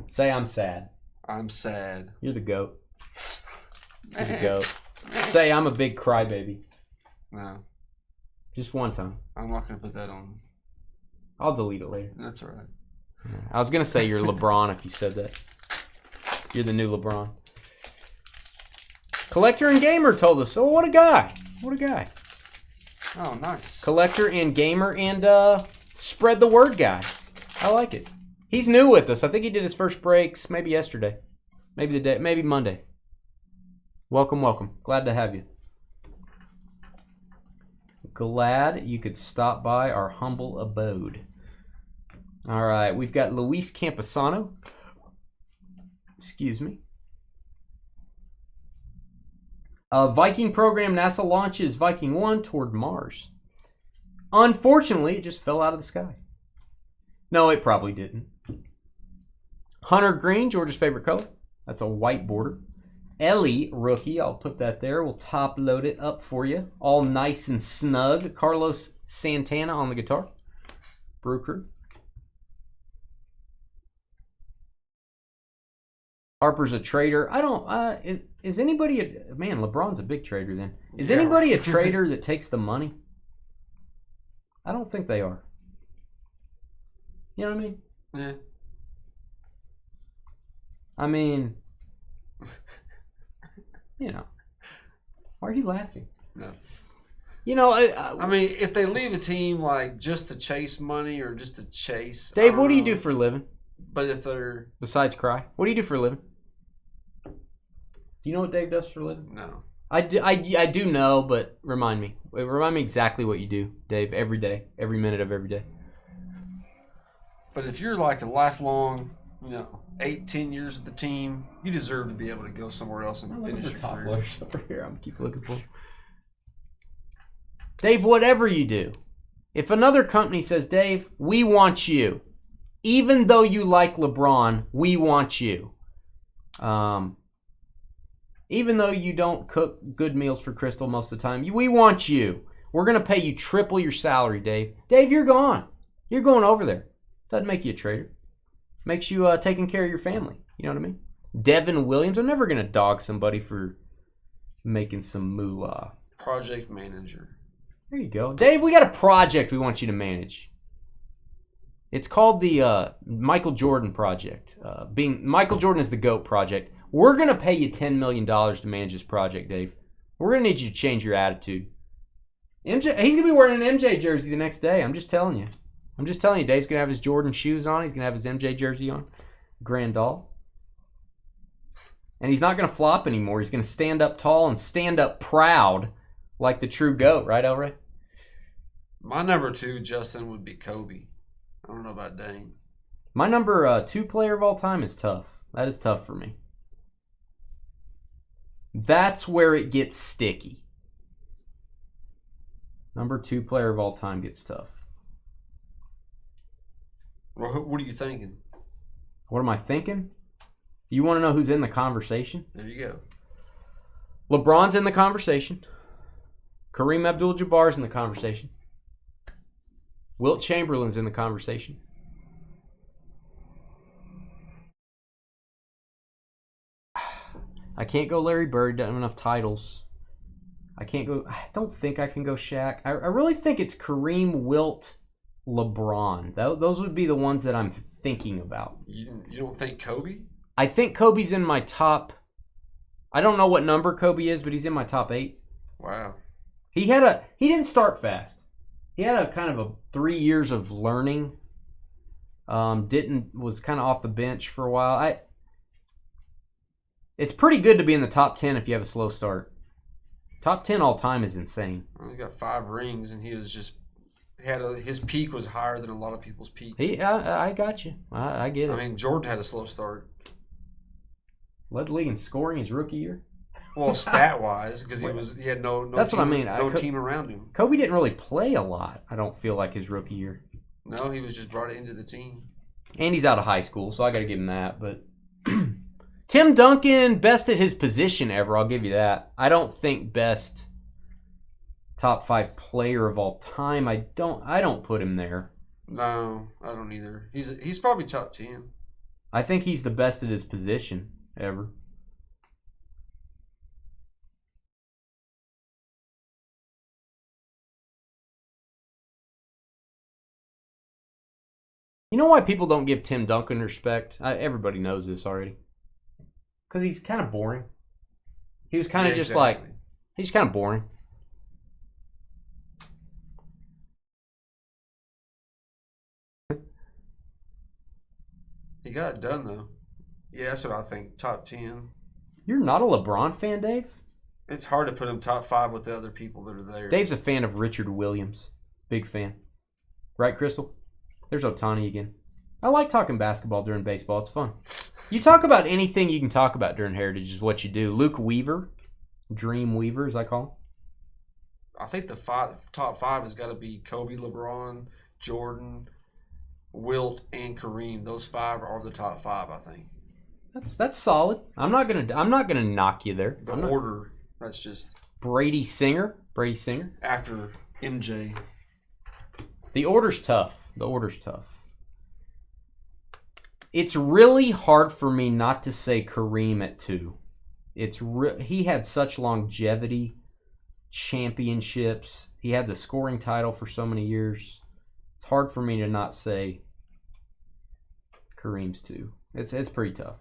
say I'm sad. I'm sad. You're the GOAT. You're the GOAT. Say I'm a big crybaby. No. Just one time. I'm not going to put that on. I'll delete it later. That's all right. I was going to say you're LeBron if you said that. You're the new LeBron. Collector and Gamer told us. Oh, what a guy. What a guy. Oh, nice. Collector and Gamer and spread the word guy. I like it. He's new with us. I think he did his first breaks maybe yesterday. Maybe Monday. Welcome, welcome. Glad to have you. Glad you could stop by our humble abode. All right, we've got Luis Camposano. Excuse me. Viking program, NASA launches Viking 1 toward Mars. Unfortunately, it just fell out of the sky. No, it probably didn't. Hunter Green, Georgia's favorite color. That's a white border. Ellie, rookie. I'll put that there. We'll top load it up for you. All nice and snug. Carlos Santana on the guitar. Brew Crew. Harper's a trader. I don't, is anybody, man, LeBron's a big trader then. Is anybody a trader that takes the money? I don't think they are. You know what I mean? Yeah. I mean, you know. Why are you laughing? No. You know, I mean, if they leave a team just to chase money or just to chase. Dave, what do you do for a living? But if they're Besides cry. What do you do for a living? Do you know what Dave does for a living? no, I do know, but remind me. Remind me exactly what you do, Dave, every day, every minute of every day. but if you're like a lifelong, 8-10 years with the team, you deserve to be able to go somewhere else and finish your career. Over here. I'm keep looking for them. Dave, whatever you do, if another company says, Dave, we want you, even though you like LeBron, we want you. Even though you don't cook good meals for Crystal most of the time, we want you. We're going to pay you triple your salary, Dave. Dave, you're gone. You're going over there. Doesn't make you a traitor. Makes you taking care of your family. You know what I mean? Devin Williams, I'm never going to dog somebody for making some moolah. Project manager. There you go. Dave, we got a project we want you to manage. It's called the Michael Jordan Project. Michael Jordan is the GOAT project. We're going to pay you $10 million to manage this project, Dave. We're going to need you to change your attitude. MJ, he's going to be wearing an MJ jersey the next day. I'm just telling you. Dave's going to have his Jordan shoes on. He's going to have his MJ jersey on. Grand doll. And he's not going to flop anymore. He's going to stand up tall and stand up proud like the true GOAT, right, Elray? My number 2, Justin, would be Kobe. I don't know about Dane. My number 2 player of all time is tough. That is tough for me. That's where it gets sticky. Number 2 player of all time gets tough. Well, what are you thinking? What am I thinking? You want to know who's in the conversation? There you go. LeBron's in the conversation. Kareem Abdul-Jabbar's in the conversation. Wilt Chamberlain's in the conversation. I can't go Larry Bird. Doesn't have enough titles. I don't think I can go Shaq. I really think it's Kareem, Wilt, LeBron. Those would be the ones that I'm thinking about. You don't think Kobe? I think Kobe's in my top. I don't know what number Kobe is, but he's in my top 8. Wow. He didn't start fast. He had a kind of a 3 years of learning. Was kind of off the bench for a while. It's pretty good to be in the top 10 if you have a slow start. Top 10 all time is insane. Well, he's got 5 rings, and he was just his peak was higher than a lot of people's peaks. I got you. I get it. I mean, Jordan had a slow start. Led the league in scoring his rookie year. Well, stat wise, because he had no. That's team, what I mean. No team around him. Kobe didn't really play a lot. I don't feel like his rookie year. No, he was just brought into the team. And he's out of high school, so I got to give him that. But Tim Duncan, best at his position ever. I'll give you that. I don't think best top 5 player of all time. I don't put him there. No, I don't either. He's probably top 10. I think he's the best at his position ever. You know why people don't give Tim Duncan respect? Everybody knows this already. Because he's kind of boring. He was kind of just exactly. He's kind of boring. He got it done, though. Yeah, that's what I think. Top 10. You're not a LeBron fan, Dave? It's hard to put him top 5 with the other people that are there. Dave's a fan of Richard Williams. Big fan. Right, Crystal? There's Otani again. I like talking basketball during baseball. It's fun. You talk about anything you can talk about during Heritage is what you do. Luke Weaver. Dream Weaver, as I call him. I think the top 5 has got to be Kobe, LeBron, Jordan, Wilt, and Kareem. Those 5 are the top 5, I think. That's solid. I'm not gonna knock you there. The order, that's just Brady Singer. After MJ. The order's tough. It's really hard for me not to say Kareem at 2. He had such longevity, championships. He had the scoring title for so many years. It's hard for me to not say Kareem's 2. It's pretty tough.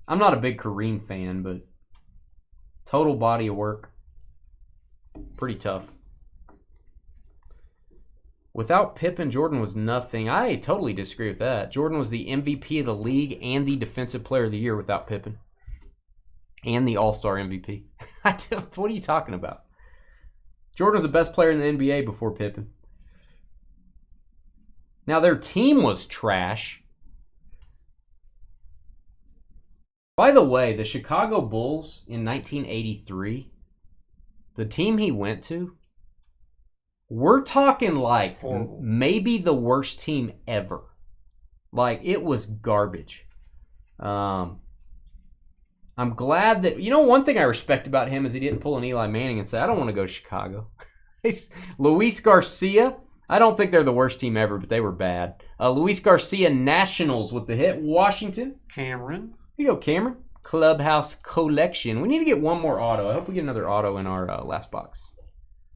I'm not a big Kareem fan, but total body of work, pretty tough. Without Pippen, Jordan was nothing. I totally disagree with that. Jordan was the MVP of the league and the Defensive Player of the Year without Pippen. And the All-Star MVP. What are you talking about? Jordan was the best player in the NBA before Pippen. Now, their team was trash. By the way, the Chicago Bulls in 1983, the team he went to, we're talking like maybe the worst team ever. Like, it was garbage. I'm glad that, one thing I respect about him is he didn't pull an Eli Manning and say, I don't want to go to Chicago. Luis Garcia, I don't think they're the worst team ever, but they were bad. Luis Garcia, Nationals with the hit. Washington. Cameron. Here you go, Cameron. Clubhouse Collection. We need to get one more auto. I hope we get another auto in our last box.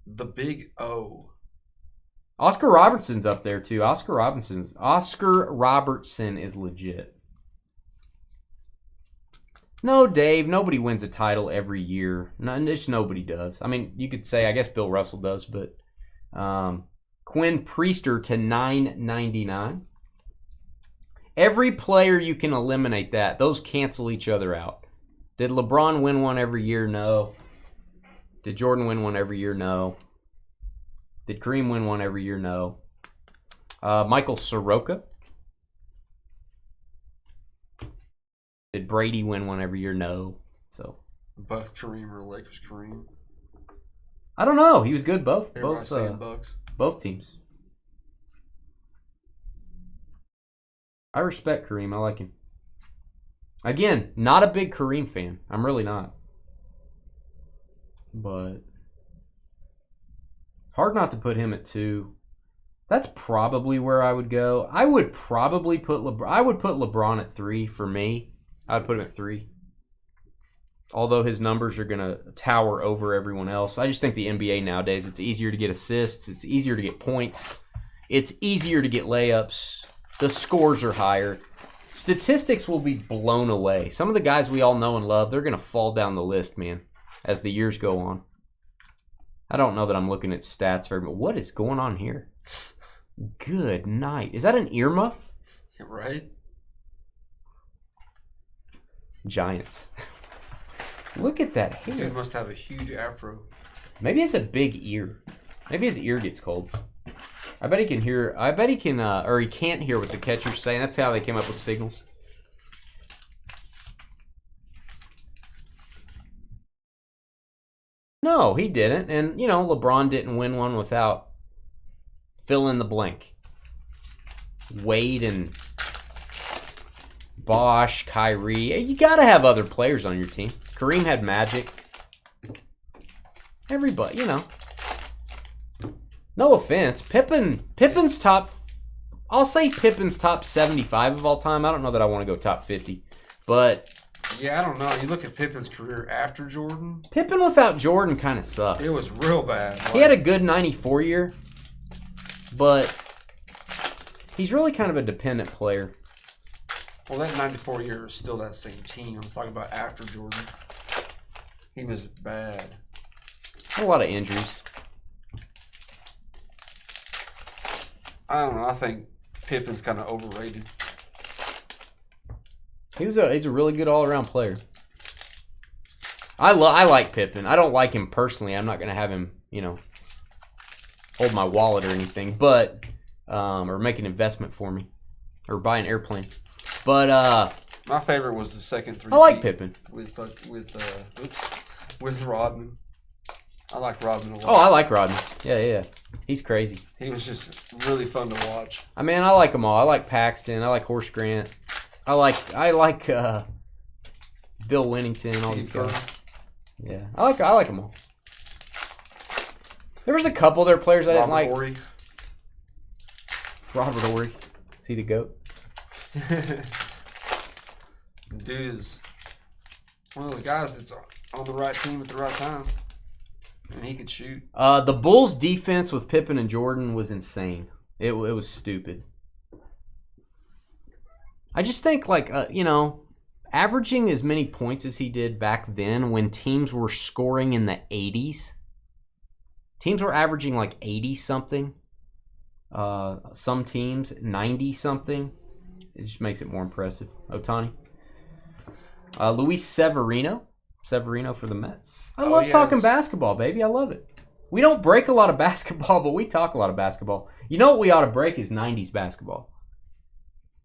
The Big O. Oscar Robertson's up there, too. Oscar Robertson is legit. No, Dave, nobody wins a title every year. Just nobody does. I mean, you could say, I guess Bill Russell does, but Quinn Priester to $9.99. Every player you can eliminate that. Those cancel each other out. Did LeBron win one every year? No. Did Jordan win one every year? No. Did Kareem win one every year? No. Michael Soroka. Did Brady win one every year? No. So. Buck Kareem or Lakers Kareem? I don't know. He was good both. Everybody's saying Bucks. Both teams. I respect Kareem. I like him. Again, not a big Kareem fan. I'm really not. But hard not to put him at 2. That's probably where I would go. I would probably put LeBron at 3 for me. I would put him at 3. Although his numbers are going to tower over everyone else. I just think the NBA nowadays, it's easier to get assists. It's easier to get points. It's easier to get layups. The scores are higher. Statistics will be blown away. Some of the guys we all know and love, they're going to fall down the list, man, as the years go on. I don't know that I'm looking at stats very much. What is going on here? Good night. Is that an earmuff? Right. Giants. Look at that hair. Dude must have a huge afro. Maybe it's a big ear. Maybe his ear gets cold. I bet he can hear. I bet he can, or he can't hear what the catcher's saying. That's how they came up with signals. No, he didn't. And, LeBron didn't win one without fill in the blank. Wade and Bosh, Kyrie. You got to have other players on your team. Kareem had Magic. Everybody, No offense. Pippen's top... I'll say Pippen's top 75 of all time. I don't know that I want to go top 50. But... Yeah, I don't know. You look at Pippen's career after Jordan. Pippen without Jordan kind of sucks. It was real bad. He had a good 94 year. But... he's really kind of a dependent player. Well, that 94 year is still that same team. I'm talking about after Jordan. He was bad. A lot of injuries. I don't know. I think Pippen's kind of overrated. He's a really good all-around player. I like Pippen. I don't like him personally. I'm not going to have him, hold my wallet or anything, but or make an investment for me or buy an airplane. But my favorite was the second 3. I like Pippen with Rodman. I like Rodman a lot. Oh, I like Rodman. Yeah. He's crazy. He was just really fun to watch. I like them all. I like Paxton. I like Horace Grant. I like Bill Winnington. All these guys. Yeah, I like them all. There was a couple of their players I didn't like. Robert Horry. Is he the GOAT? Dude is one of those guys that's on the right team at the right time. And he could shoot. The Bulls' defense with Pippen and Jordan was insane. It was stupid. I just think, averaging as many points as he did back then when teams were scoring in the 80s. Teams were averaging 80-something. Some teams 90-something. It just makes it more impressive. Ohtani. Luis Severino for the Mets. I love talking basketball, baby. I love it. We don't break a lot of basketball, but we talk a lot of basketball. You know what we ought to break is 90s basketball.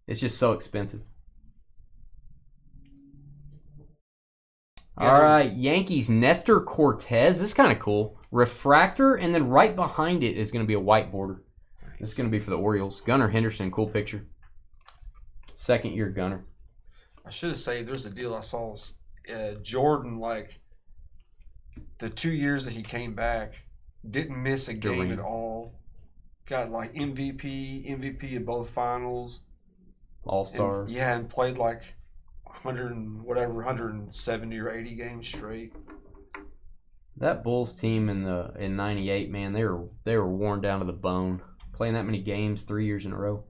It's just so expensive. All right, Yankees, Nestor Cortez. This is kind of cool. Refractor, and then right behind it is going to be a white border. Nice. This is going to be for the Orioles. Gunnar Henderson, cool picture. Second-year Gunnar. I should have said there's a deal I saw. Jordan, like, the 2 years that he came back, didn't miss a game at all. Got, like, MVP of both finals. All-star. And played, like, 170 or 80 games straight. That Bulls team in '98, man, they were worn down to the bone. Playing that many games 3 years in a row.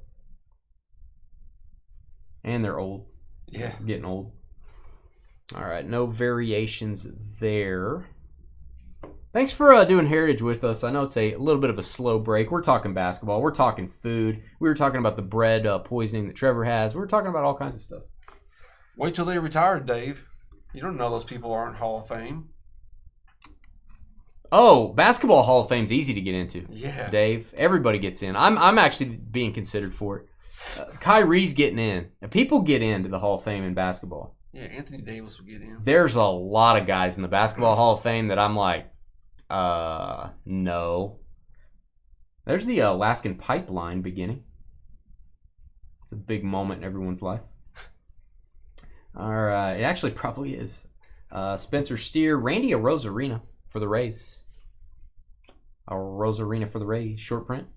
And they're old. Yeah. Getting old. All right, no variations there. Thanks for doing Heritage with us. I know it's a little bit of a slow break. We're talking basketball. We're talking food. We were talking about the bread poisoning that Trevor has. We were talking about all kinds of stuff. Wait till they retire, Dave. You don't know those people aren't Hall of Fame. Oh, basketball Hall of Fame's easy to get into. Yeah. Dave, everybody gets in. I'm actually being considered for it. Kyrie's getting in. Now, people get into the Hall of Fame in basketball. Yeah, Anthony Davis will get in. There's a lot of guys in the Basketball Hall of Fame that I'm like, no. There's the Alaskan Pipeline beginning. It's a big moment in everyone's life. All right, it actually probably is. Spencer Steer, Randy Arozarena for the Rays. Arozarena for the Rays, short print.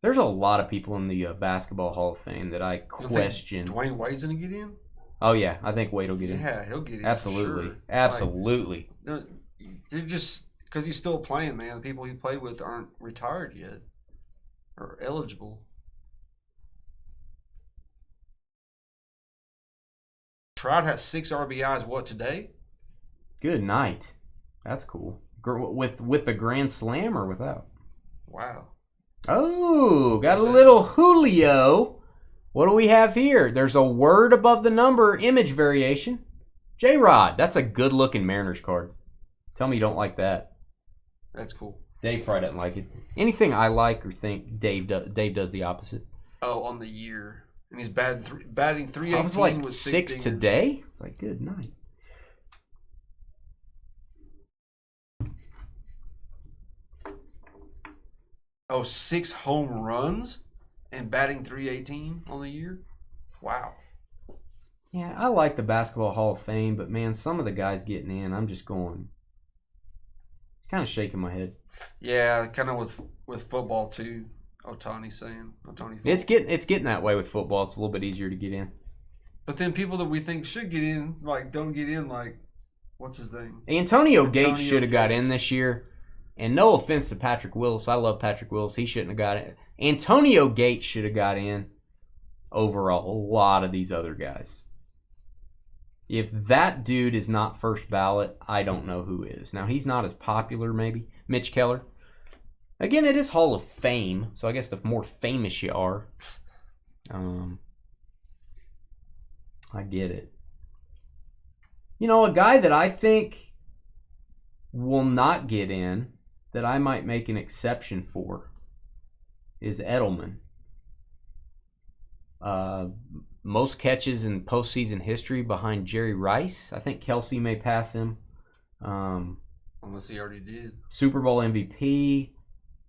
There's a lot of people in the Basketball Hall of Fame that I question. Dwayne Wade's going to get in? Oh, yeah. I think Wade will get in. Yeah, he'll get in. Absolutely. Sure. Absolutely. Like, they're just, because he's still playing, man. The people he played with aren't retired yet or eligible. Trout has 6 RBIs, what, today? Good night. That's cool. With the Grand Slam or without? Wow. Oh, got a little Julio. What do we have here? There's a word above the number, image variation. J-Rod, that's a good-looking Mariners card. Tell me you don't like that. That's cool. Dave probably doesn't like it. Anything I like or think, Dave does the opposite. Oh, on the year. And he's batting 318 I was like with 6 today. It's like, good night. Oh, 6 home runs and batting 318 on the year? Wow. Yeah, I like the Basketball Hall of Fame, but man, some of the guys getting in, I'm just going, kind of shaking my head. Yeah, kind of with football too. Ohtani saying Ohtani. It's getting that way with football. It's a little bit easier to get in. But then people that we think should get in, like, don't get in. Like, what's his name? Antonio Gates should have got in this year. And no offense to Patrick Willis. I love Patrick Willis. He shouldn't have got in. Antonio Gates should have got in over a lot of these other guys. If that dude is not first ballot, I don't know who is. Now, he's not as popular, maybe. Mitch Keller. Again, it is Hall of Fame, so I guess the more famous you are, I get it. You know, a guy that I think will not get in, that I might make an exception for, is Edelman. Most catches in postseason history behind Jerry Rice. I think Kelsey may pass him. Unless he already did. Super Bowl MVP.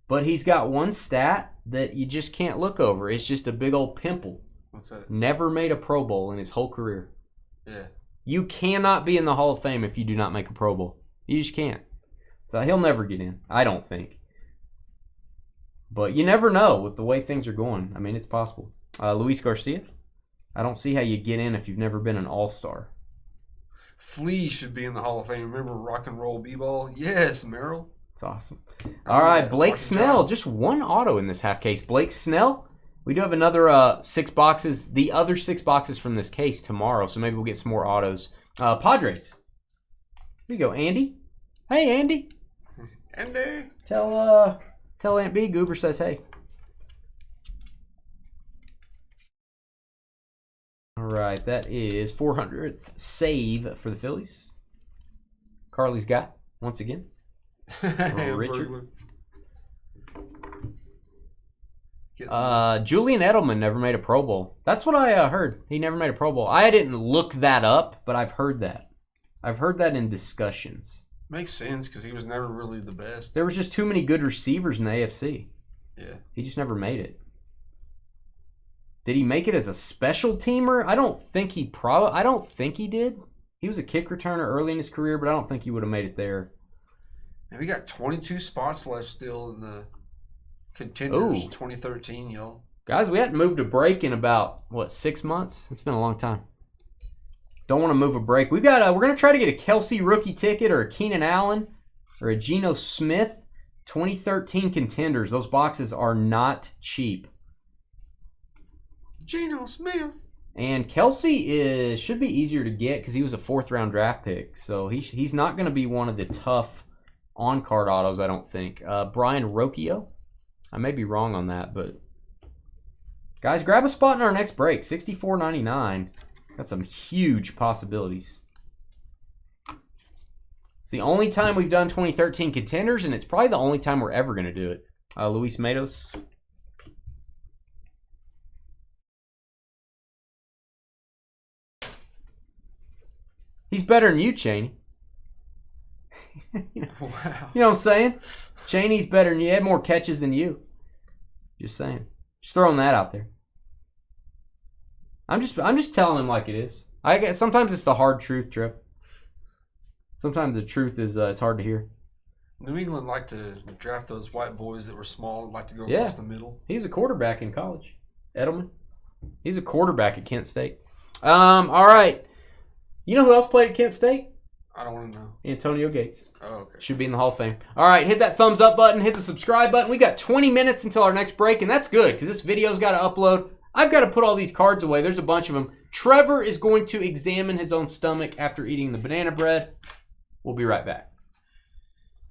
But he's got one stat that you just can't look over. It's just a big old pimple. What's that? Never made a Pro Bowl in his whole career. Yeah. You cannot be in the Hall of Fame if you do not make a Pro Bowl. You just can't. So he'll never get in, I don't think. But you never know with the way things are going. I mean, it's possible. Luis Garcia. I don't see how you get in if you've never been an All-Star. Flea should be in the Hall of Fame. Remember Rock and Roll B-Ball? Yes, Merrill. It's awesome. All right, Blake Snell. Just one auto in this half case. Blake Snell. We do have another 6 boxes. The other 6 boxes from this case tomorrow, so maybe we'll get some more autos. Padres. Here you go, Andy. Hey, Andy. Andy. Tell Tell Aunt B Goober says hey. All right, that is 400th save for the Phillies. Carly's got once again. Richard. Julian Edelman never made a Pro Bowl. That's what I heard. He never made a Pro Bowl. I didn't look that up, but I've heard that. I've heard that in discussions. Makes sense because he was never really the best. There was just too many good receivers in the AFC. Yeah. He just never made it. Did he make it as a special teamer? I don't think he did. He was a kick returner early in his career, but I don't think he would have made it there. And we got 22 spots left still in the Contenders. Ooh. 2013, y'all. Guys, we hadn't moved a break in about, 6 months? It's been a long time. Don't want to move a break. We're going to try to get a Kelsey rookie ticket or a Keenan Allen or a Geno Smith 2013 Contenders. Those boxes are not cheap. Geno Smith. And Kelsey should be easier to get because he was a 4th-round draft pick. So he's not going to be one of the tough on-card autos, I don't think. Brian Rocchio. I may be wrong on that, but guys, grab a spot in our next break. $64.99. Got some huge possibilities. It's the only time we've done 2013 Contenders, and it's probably the only time we're ever going to do it. Luis Matos. He's better than you, Cheney. Wow. You know what I'm saying? Cheney's better than you. He had more catches than you. Just saying. Just throwing that out there. I'm just telling him like it is. I guess sometimes it's the hard truth, Trev. Sometimes the truth is it's hard to hear. New England liked to draft those white boys that were small and like to go across the middle. He's a quarterback in college. Edelman. He's a quarterback at Kent State. All right. You know who else played at Kent State? I don't want to know. Antonio Gates. Oh, okay. Should be in the Hall of Fame. All right, hit that thumbs up button. Hit the subscribe button. We got 20 minutes until our next break, and that's good because this video's got to upload. I've got to put all these cards away. There's a bunch of them. Trevor is going to examine his own stomach after eating the banana bread. We'll be right back.